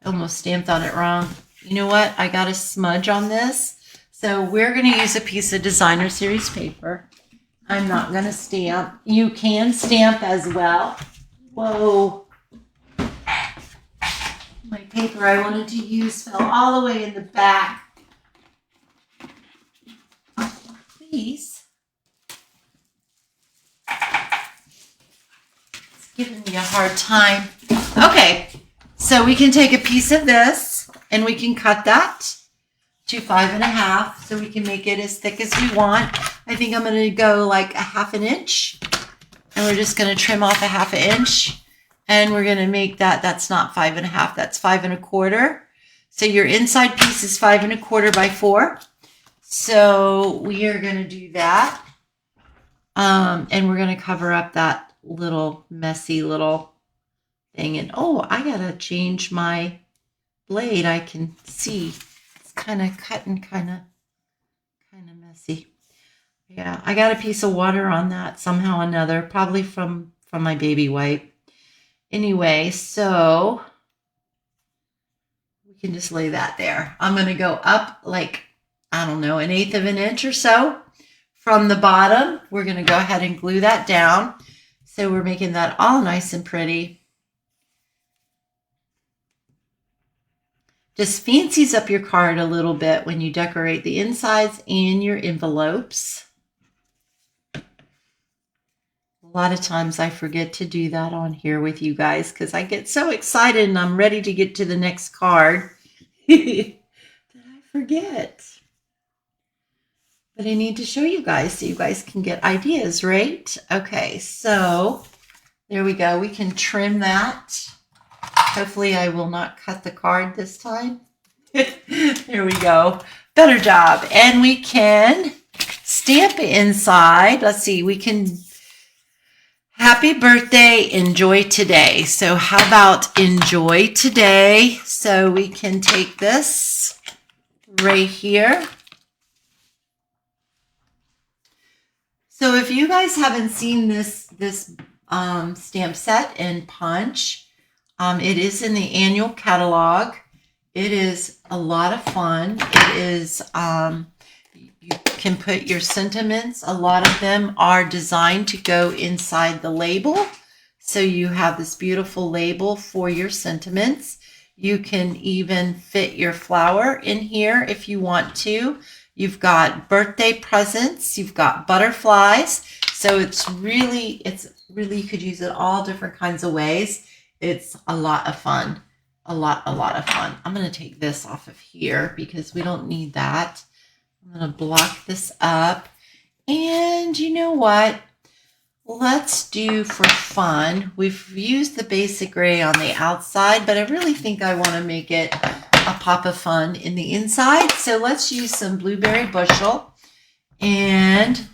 almost stamped on it wrong. You know what? I got a smudge on this. So we're going to use a piece of designer series paper. I'm not going to stamp. You can stamp as well. Whoa. My paper I wanted to use fell all the way in the back. Please. It's giving me a hard time. Okay, so we can take a piece of this and we can cut that to 5.5 so we can make it as thick as we want. I think I'm going to go like 1/2 inch, and we're just going to trim off 1/2 inch, and we're going to make that, that's not 5.5, that's 5 1/4. So your inside piece is 5 1/4 by 4. So we are going to do that. And we're going to cover up that little messy little thing. And oh, I got to change my blade. I can see it's kind of cutting, kind of messy. Yeah, I got a piece of water on that somehow or another, probably from my baby wipe. Anyway, so we can just lay that there. I'm going to go up like, I don't know, 1/8 of an inch or so from the bottom. We're going to go ahead and glue that down. So we're making that all nice and pretty. Just fancies up your card a little bit when you decorate the insides and your envelopes. A lot of times I forget to do that on here with you guys because I get so excited and I'm ready to get to the next card that I forget. But I need to show you guys so you guys can get ideas, right? Okay, so there we go. We can trim that. Hopefully I will not cut the card this time. There we go. Better job. And we can stamp inside. Let's see, we can, happy birthday, enjoy today. So how about enjoy today? So we can take this right here. So if you guys haven't seen this stamp set in Punch, it is in the annual catalog. It is a lot of fun. It is, you can put your sentiments. A lot of them are designed to go inside the label. So you have this beautiful label for your sentiments. You can even fit your flower in here if you want to. You've got birthday presents, you've got butterflies. So it's really, you could use it all different kinds of ways. It's a lot of fun, a lot of fun. I'm going to take this off of here because we don't need that. I'm going to block this up. And you know what? Let's do for fun. We've used the basic gray on the outside, but I really think I want to make it a pop of fun in the inside. So let's use some blueberry bushel, and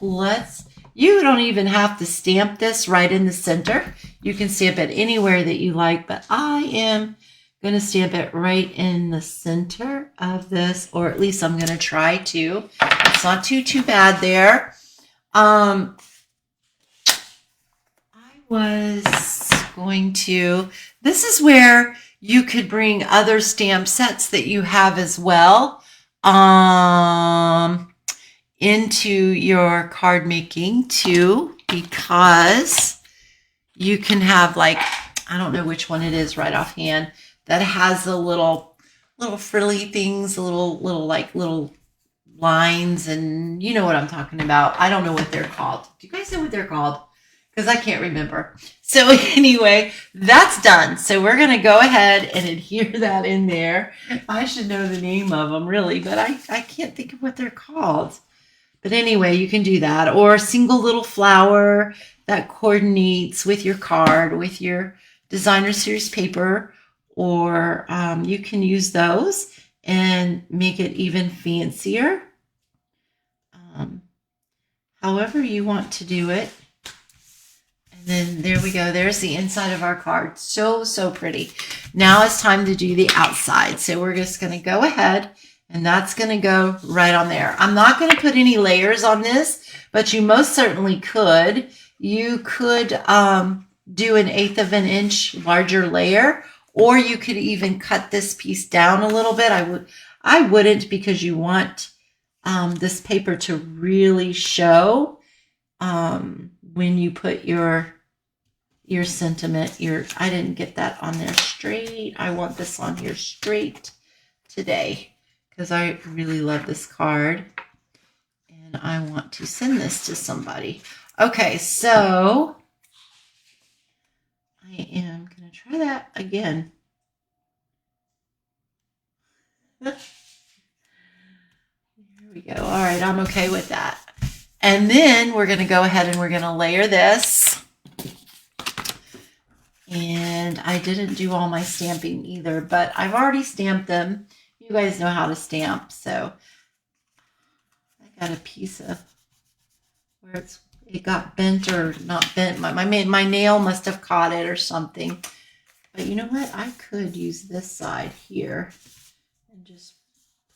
you don't even have to stamp this right in the center. You can stamp it anywhere that you like, but I am going to stamp it right in the center of this, or at least I'm going to try to. It's not too bad there. I was going to, this is where you could bring other stamp sets that you have as well into your card making too, because you can have, like, I don't know which one it is right offhand, that has a little frilly things, little lines, and you know what I'm talking about. I don't know what they're called. Do you guys know what they're called? Because I can't remember. So anyway, that's done. So we're going to go ahead and adhere that in there. I should know the name of them, really, but I can't think of what they're called. But anyway, you can do that. Or a single little flower that coordinates with your card, with your designer series paper. Or you can use those and make it even fancier. however you want to do it. And then there we go. There's the inside of our card. So, so pretty. Now it's time to do the outside. So we're just going to go ahead and that's going to go right on there. I'm not going to put any layers on this, but you most certainly could. You could do 1/8 of an inch larger layer, or you could even cut this piece down a little bit. I wouldn't, because you want this paper to really show when you put your sentiment. I didn't get that on there straight. I want this on here straight today because I really love this card and I want to send this to somebody. Okay, so I am going to try that again. There we go. All right, I'm okay with that. And then we're going to go ahead and we're going to layer this. And I didn't do all my stamping either, but I've already stamped them. You guys know how to stamp, so I got a piece of where it got bent or not bent. My nail must have caught it or something. But you know what? I could use this side here and just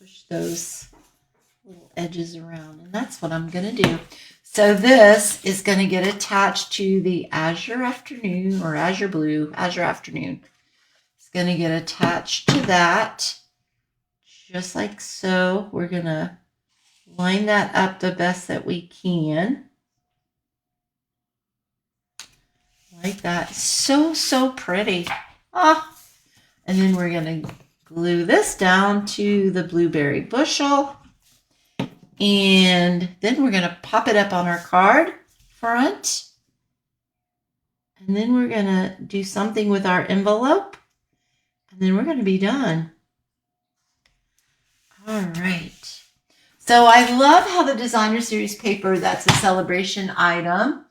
push those little edges around, and that's what I'm going to do. So this is going to get attached to the Azure Afternoon or Azure Blue, Azure Afternoon. It's going to get attached to that just like so. We're going to line that up the best that we can. Like that. So, so pretty. Ah. And then we're going to glue this down to the blueberry bushel. And then we're going to pop it up on our card front. And then we're going to do something with our envelope. And then we're going to be done. All right. So I love how the Designer Series paper, that's a celebration item.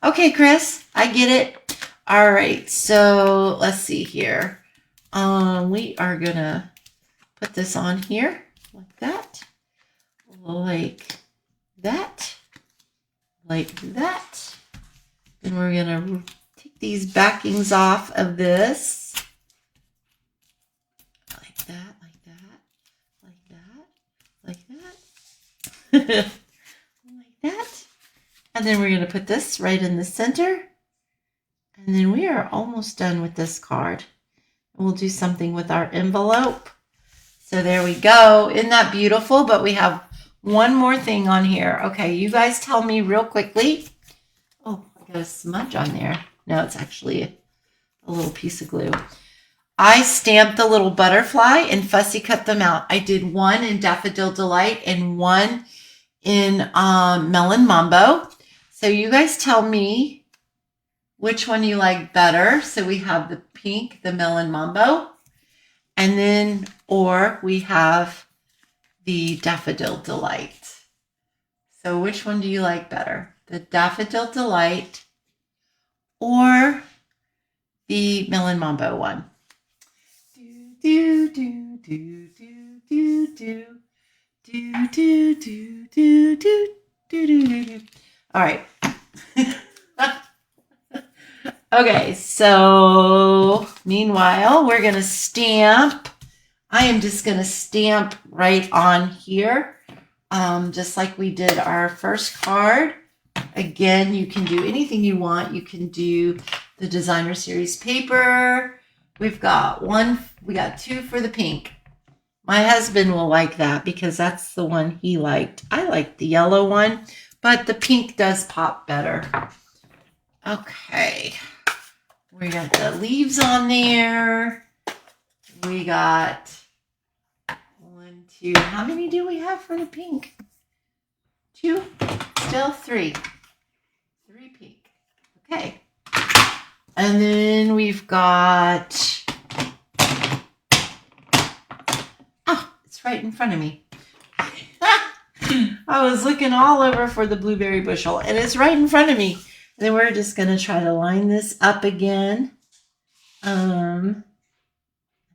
Okay, Chris, I get it. All right, so let's see here. We are gonna put this on here like that, like that, like that. And we're gonna take these backings off of this. Like that, like that, like that, like that. Like that. And then we're gonna put this right in the center. And then we are almost done with this card. We'll do something with our envelope. So there we go. Isn't that beautiful? But we have one more thing on here. Okay, you guys tell me real quickly. Oh, I got a smudge on there. No, it's actually a little piece of glue. I stamped the little butterfly and fussy cut them out. I did one in Daffodil Delight and one in Melon Mambo. So you guys tell me which one you like better. So we have the pink, the Melon Mambo, and then, or we have the Daffodil Delight. So which one do you like better? The Daffodil Delight or the Melon Mambo one? Do, do, do, do, do, do, do, do, do, do, do, do, do, do. All right. Okay, so meanwhile, we're going to stamp. I am just going to stamp right on here, just like we did our first card. Again, you can do anything you want. You can do the Designer Series paper. We've got two for the pink. My husband will like that because that's the one he liked. I like the yellow one, but the pink does pop better. Okay. We got the leaves on there. We got 1, 2. How many do we have for the pink? 2? Still 3. 3 pink. Okay. And then we've got... Oh, it's right in front of me. I was looking all over for the blueberry bushel, and it's right in front of me. And then we're just going to try to line this up again.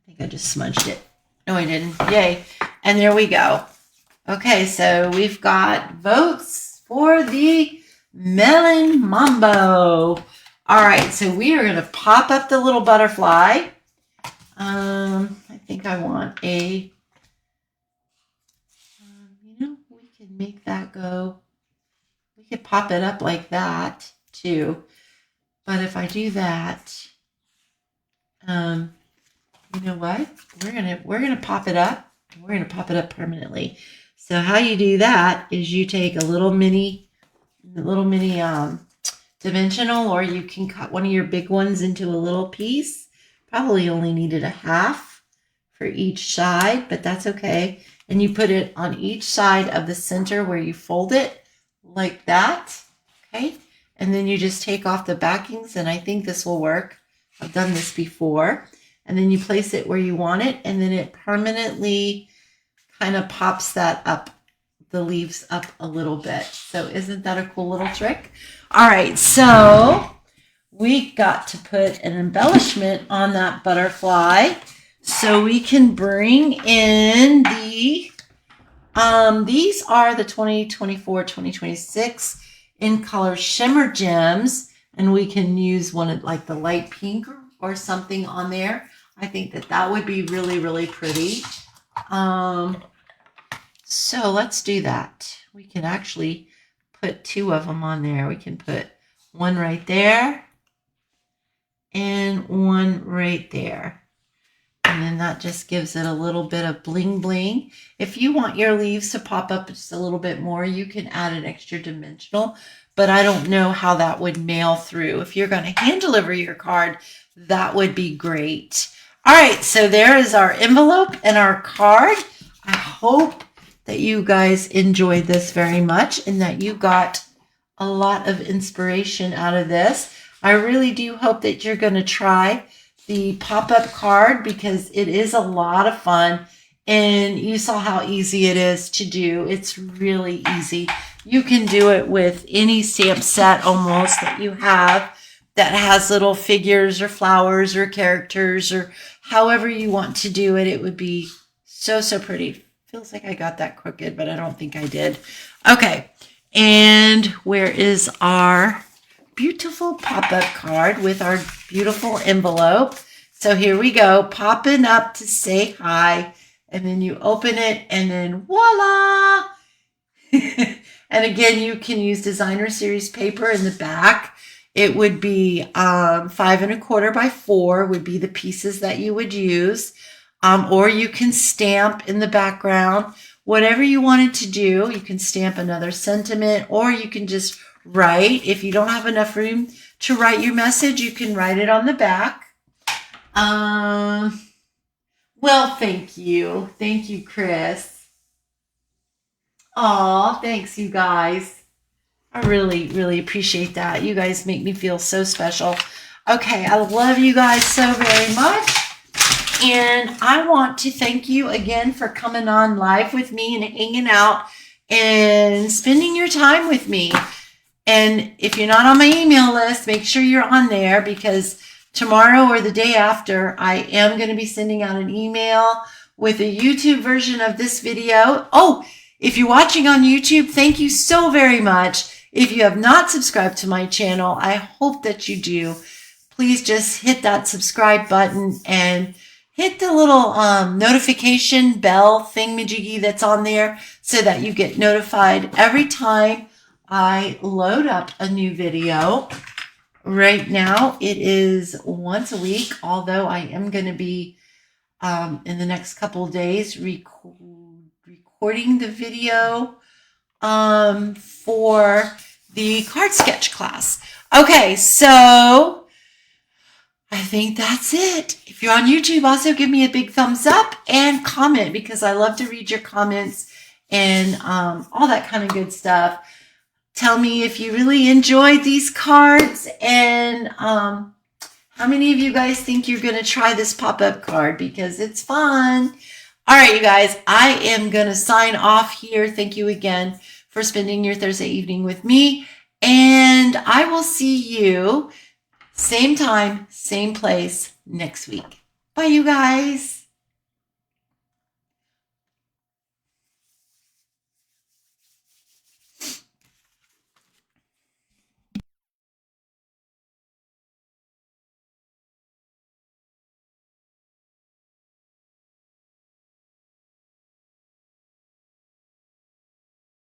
think I just smudged it. No, I didn't. Yay. And there we go. Okay, so we've got votes for the Melon Mambo. All right, so we are going to pop up the little butterfly. I think I want a, we can make that go. We could pop it up like that too. But if I do that, you know what? We're gonna pop it up. We're gonna pop it up permanently. So how you do that is you take a little mini dimensional, or you can cut one of your big ones into a little piece. Probably only needed a half for each side, but that's okay. And you put it on each side of the center where you fold it like that, okay? And then you just take off the backings, and I think this will work. I've done this before. And then you place it where you want it, and then it permanently kind of pops that up, the leaves up a little bit. So isn't that a cool little trick? All right, so we got to put an embellishment on that butterfly. So we can bring in the, these are the 2024-2026 in color shimmer gems, and we can use one of like the light pink or something on there. I think that would be really, really pretty. So let's do that. We can actually put two of them on there. We can put one right there and one right there. And then that just gives it a little bit of bling bling. If you want your leaves to pop up just a little bit more, you can add an extra dimensional, but I don't know how that would mail through. If you're going to hand deliver your card, that would be great. All right, so there is our envelope and our card. I hope that you guys enjoyed this very much and that you got a lot of inspiration out of this. I really do hope that you're going to try the pop-up card because it is a lot of fun, and you saw how easy it is to do. It's really easy. You can do it with any stamp set almost that you have that has little figures or flowers or characters or however you want to do it. It would be so, so pretty. Feels like I got that crooked, but I don't think I did. Okay, and where is our beautiful pop-up card with our beautiful envelope? So here we go, popping up to say hi, and then you open it, and then voila! And again, you can use designer series paper in the back. It would be 5 1/4 by 4 would be the pieces that you would use. Or you can stamp in the background, whatever you wanted to do. You can stamp another sentiment, or you can just write. If you don't have enough room to write your message, you can write it on the back. Well, thank you. Thank you, Chris. Aw, thanks, you guys. I really, really appreciate that. You guys make me feel so special. Okay, I love you guys so very much. And I want to thank you again for coming on live with me and hanging out and spending your time with me. And if you're not on my email list, make sure you're on there, because tomorrow or the day after, I am going to be sending out an email with a YouTube version of this video. Oh, if you're watching on YouTube, thank you so very much. If you have not subscribed to my channel, I hope that you do. Please just hit that subscribe button and hit the little notification bell thingamajiggy that's on there so that you get notified every time I load up a new video. Right now, it is once a week, although I am going to be, in the next couple of days, recording the video for the card sketch class. Okay, so I think that's it. If you're on YouTube, also give me a big thumbs up and comment, because I love to read your comments and all that kind of good stuff. Tell me if you really enjoyed these cards, and how many of you guys think you're going to try this pop-up card, because it's fun. All right, you guys, I am going to sign off here. Thank you again for spending your Thursday evening with me, and I will see you same time, same place next week. Bye, you guys.